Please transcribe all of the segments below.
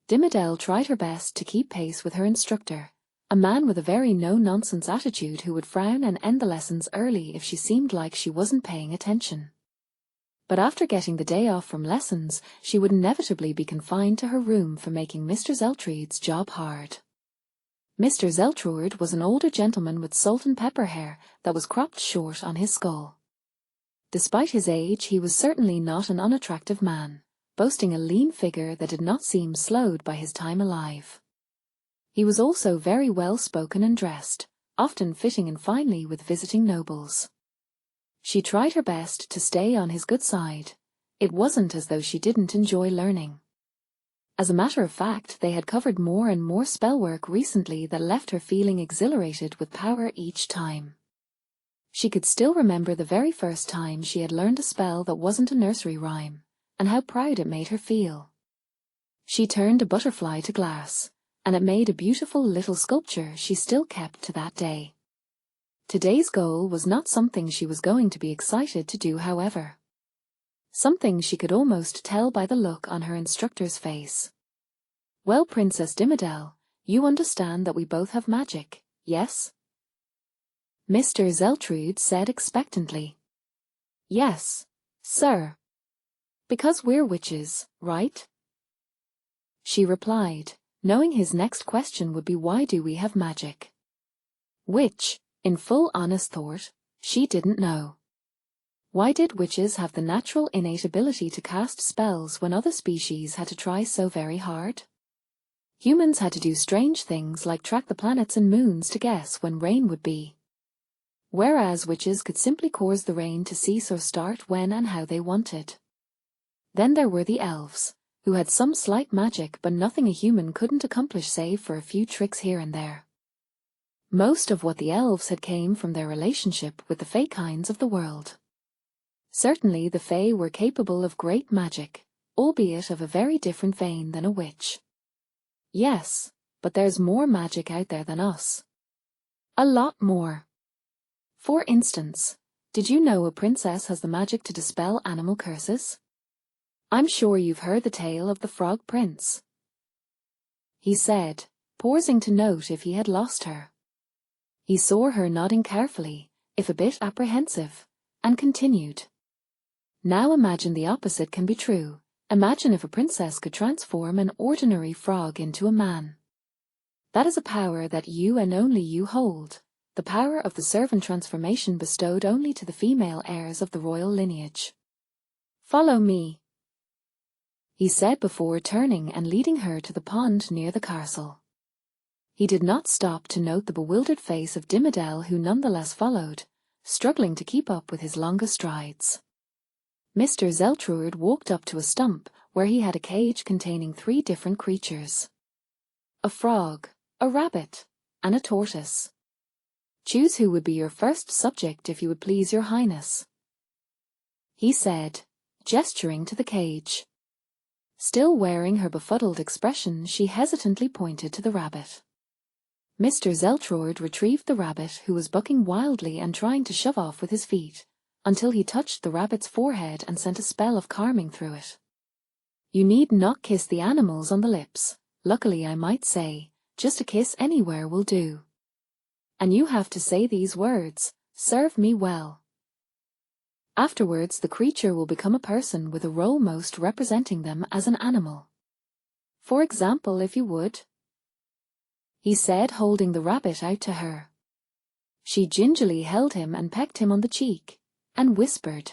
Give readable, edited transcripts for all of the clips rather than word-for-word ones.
Dimmadel tried her best to keep pace with her instructor, a man with a very no-nonsense attitude who would frown and end the lessons early if she seemed like she wasn't paying attention. But after getting the day off from lessons, she would inevitably be confined to her room for making Mr. Zeltrude's job hard. Mr. Zeltrude was an older gentleman with salt and pepper hair that was cropped short on his skull. Despite his age, he was certainly not an unattractive man, boasting a lean figure that did not seem slowed by his time alive. He was also very well-spoken and dressed, often fitting in finely with visiting nobles. She tried her best to stay on his good side. It wasn't as though she didn't enjoy learning. As a matter of fact, they had covered more and more spellwork recently that left her feeling exhilarated with power each time. She could still remember the very first time she had learned a spell that wasn't a nursery rhyme, and how proud it made her feel. She turned a butterfly to glass, and it made a beautiful little sculpture she still kept to that day. Today's goal was not something she was going to be excited to do, however. Something she could almost tell by the look on her instructor's face. "Well, Princess Dimmadel, you understand that we both have magic, yes?" Mr. Zeltrude said expectantly. "Yes, sir. Because we're witches, right?" She replied, knowing his next question would be why do we have magic? Which, in full honest thought, she didn't know. Why did witches have the natural innate ability to cast spells when other species had to try so very hard? Humans had to do strange things like track the planets and moons to guess when rain would be. Whereas witches could simply cause the rain to cease or start when and how they wanted. Then there were the elves, who had some slight magic but nothing a human couldn't accomplish save for a few tricks here and there. Most of what the elves had came from their relationship with the Fae kinds of the world. Certainly the Fae were capable of great magic, albeit of a very different vein than a witch. Yes, but there's more magic out there than us. A lot more. For instance, did you know a princess has the magic to dispel animal curses? I'm sure you've heard the tale of the Frog Prince. He said, pausing to note if he had lost her. He saw her nodding carefully, if a bit apprehensive, and continued. Now imagine the opposite can be true. Imagine if a princess could transform an ordinary frog into a man. That is a power that you and only you hold, the power of the servant transformation bestowed only to the female heirs of the royal lineage. Follow me, he said before turning and leading her to the pond near the castle. He did not stop to note the bewildered face of Dimmadel, who nonetheless followed, struggling to keep up with his longer strides. Mr. Zeltrude walked up to a stump where he had a cage containing 3 different creatures. A frog, a rabbit, and a tortoise. Choose who would be your first subject if you would please your highness, he said, gesturing to the cage. Still wearing her befuddled expression, she hesitantly pointed to the rabbit. Mr. Zeltrude retrieved the rabbit, who was bucking wildly and trying to shove off with his feet, until he touched the rabbit's forehead and sent a spell of calming through it. You need not kiss the animals on the lips, luckily I might say, just a kiss anywhere will do. And you have to say these words, serve me well. Afterwards the creature will become a person with a role most representing them as an animal. For example, if you would, he said, holding the rabbit out to her. She gingerly held him and pecked him on the cheek, and whispered,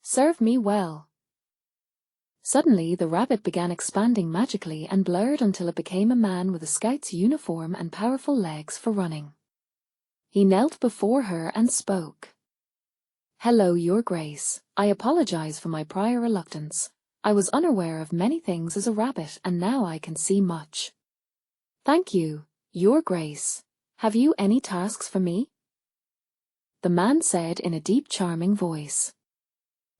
"Serve me well." Suddenly the rabbit began expanding magically and blurred until it became a man with a scout's uniform and powerful legs for running. He knelt before her and spoke. "Hello, Your Grace. I apologize for my prior reluctance. I was unaware of many things as a rabbit and now I can see much. Thank you, Your Grace. Have you any tasks for me?" The man said in a deep, charming voice.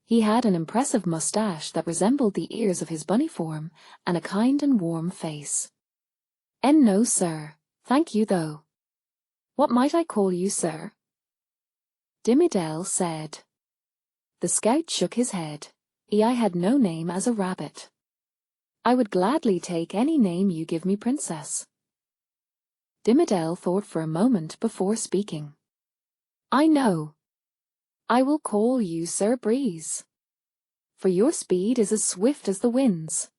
He had an impressive mustache that resembled the ears of his bunny form and a kind and warm face. No, sir. Thank you, though." "What might I call you, sir?" Dimmadel said. The scout shook his head. I had no name as a rabbit. I would gladly take any name you give me, princess. Dimmadel thought for a moment before speaking. I know. I will call you Sir Breeze, for your speed is as swift as the winds.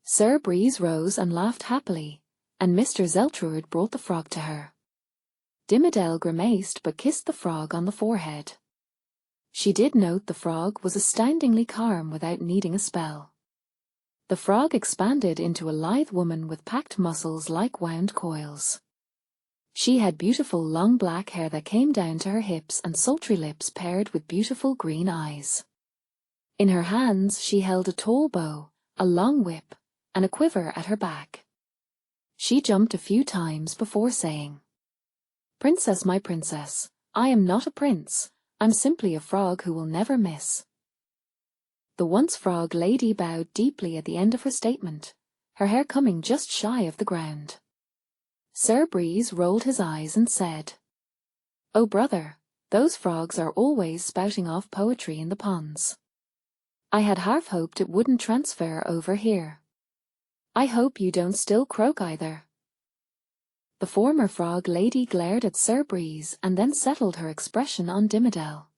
Sir Breeze rose and laughed happily, and Mr. Zeltrude brought the frog to her. Dimmadel grimaced but kissed the frog on the forehead. She did note the frog was astoundingly calm without needing a spell. The frog expanded into a lithe woman with packed muscles like wound coils. She had beautiful long black hair that came down to her hips and sultry lips paired with beautiful green eyes. In her hands she held a tall bow, a long whip, and a quiver at her back. She jumped a few times before saying, "Princess, my princess, I am not a prince, I'm simply a frog who will never miss." The once frog lady bowed deeply at the end of her statement, her hair coming just shy of the ground. Sir Breeze rolled his eyes and said, "Oh brother, those frogs are always spouting off poetry in the ponds. I had half hoped it wouldn't transfer over here. I hope you don't still croak either." The former frog lady glared at Sir Breeze and then settled her expression on Dimmadel.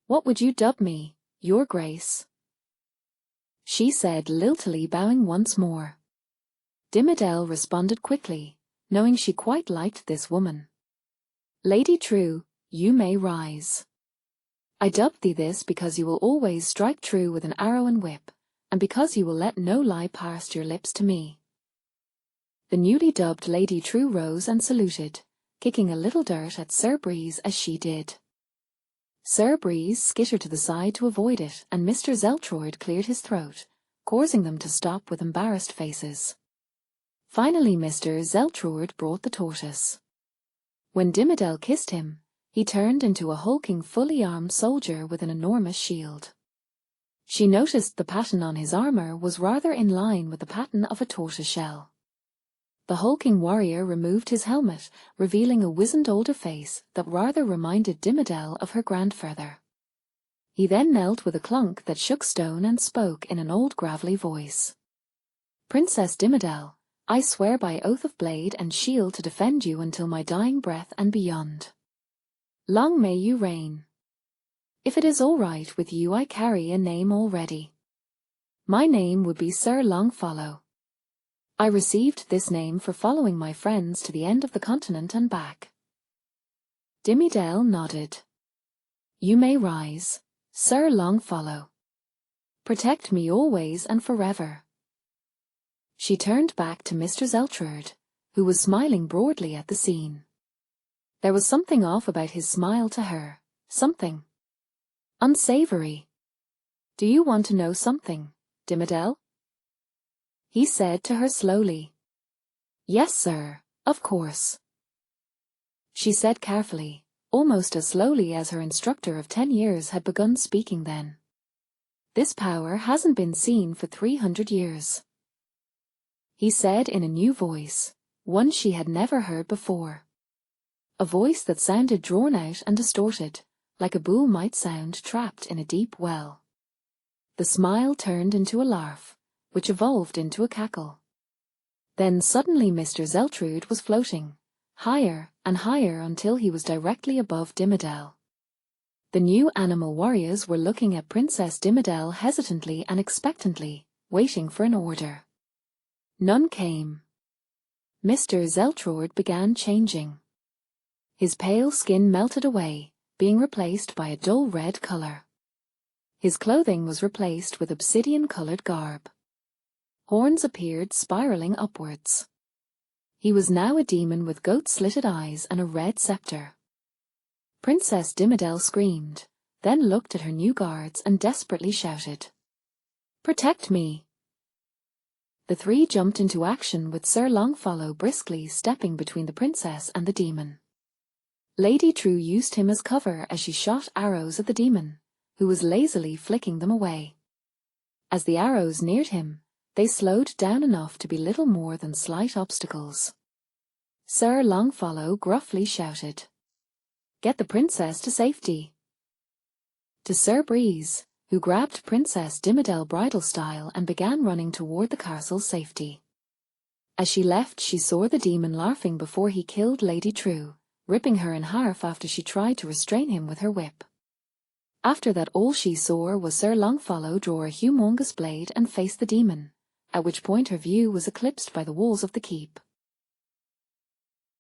"What would you dub me, your grace?" she said liltily, bowing once more. Dimmadel responded quickly, knowing she quite liked this woman. "Lady True, you may rise. I dubbed thee this because you will always strike true with an arrow and whip, and because you will let no lie pass your lips to me." The newly dubbed Lady True rose and saluted, kicking a little dirt at Sir Breeze as she did. Sir Breeze skittered to the side to avoid it, and Mr. Zeltroid cleared his throat, causing them to stop with embarrassed faces. Finally Mr. Zeltroid brought the tortoise. When Dimmadel kissed him, he turned into a hulking, fully armed soldier with an enormous shield. She noticed the pattern on his armor was rather in line with the pattern of a tortoise shell. The hulking warrior removed his helmet, revealing a wizened older face that rather reminded Dimmadel of her grandfather. He then knelt with a clunk that shook stone and spoke in an old gravelly voice. "Princess Dimmadel, I swear by oath of blade and shield to defend you until my dying breath and beyond. Long may you reign. If it is all right with you, I carry a name already. My name would be Sir Longfollow. I received this name for following my friends to the end of the continent and back." Dimmadel nodded. "You may rise, Sir Longfollow. Protect me always and forever." She turned back to Mr. Zeltroid, who was smiling broadly at the scene. There was something off about his smile to her, something unsavory. "Do you want to know something, Dimmadel?" he said to her slowly. "Yes, sir, of course," she said carefully, almost as slowly as her instructor of 10 years had begun speaking then. "This power hasn't been seen for 300 years. He said in a new voice, one she had never heard before. A voice that sounded drawn out and distorted, like a bull might sound trapped in a deep well. The smile turned into a laugh, which evolved into a cackle. Then suddenly Mr. Zeltrude was floating, higher and higher until he was directly above Dimmadel. The new animal warriors were looking at Princess Dimmadel hesitantly and expectantly, waiting for an order. None came. Mr. Zeltroid began changing. His pale skin melted away, being replaced by a dull red color. His clothing was replaced with obsidian-colored garb. Horns appeared spiraling upwards. He was now a demon with goat-slitted eyes and a red scepter. Princess Dimmadel screamed, then looked at her new guards and desperately shouted, "Protect me!" The three jumped into action with Sir Longfollow briskly stepping between the princess and the demon. Lady True used him as cover as she shot arrows at the demon, who was lazily flicking them away. As the arrows neared him, they slowed down enough to be little more than slight obstacles. Sir Longfollow gruffly shouted, "Get the princess to safety." To Sir Breeze, who grabbed Princess Dimmadel bridal style and began running toward the castle's safety. As she left, she saw the demon laughing before he killed Lady True, ripping her in half after she tried to restrain him with her whip. After that, all she saw was Sir Longfellow draw a humongous blade and face the demon, at which point her view was eclipsed by the walls of the keep.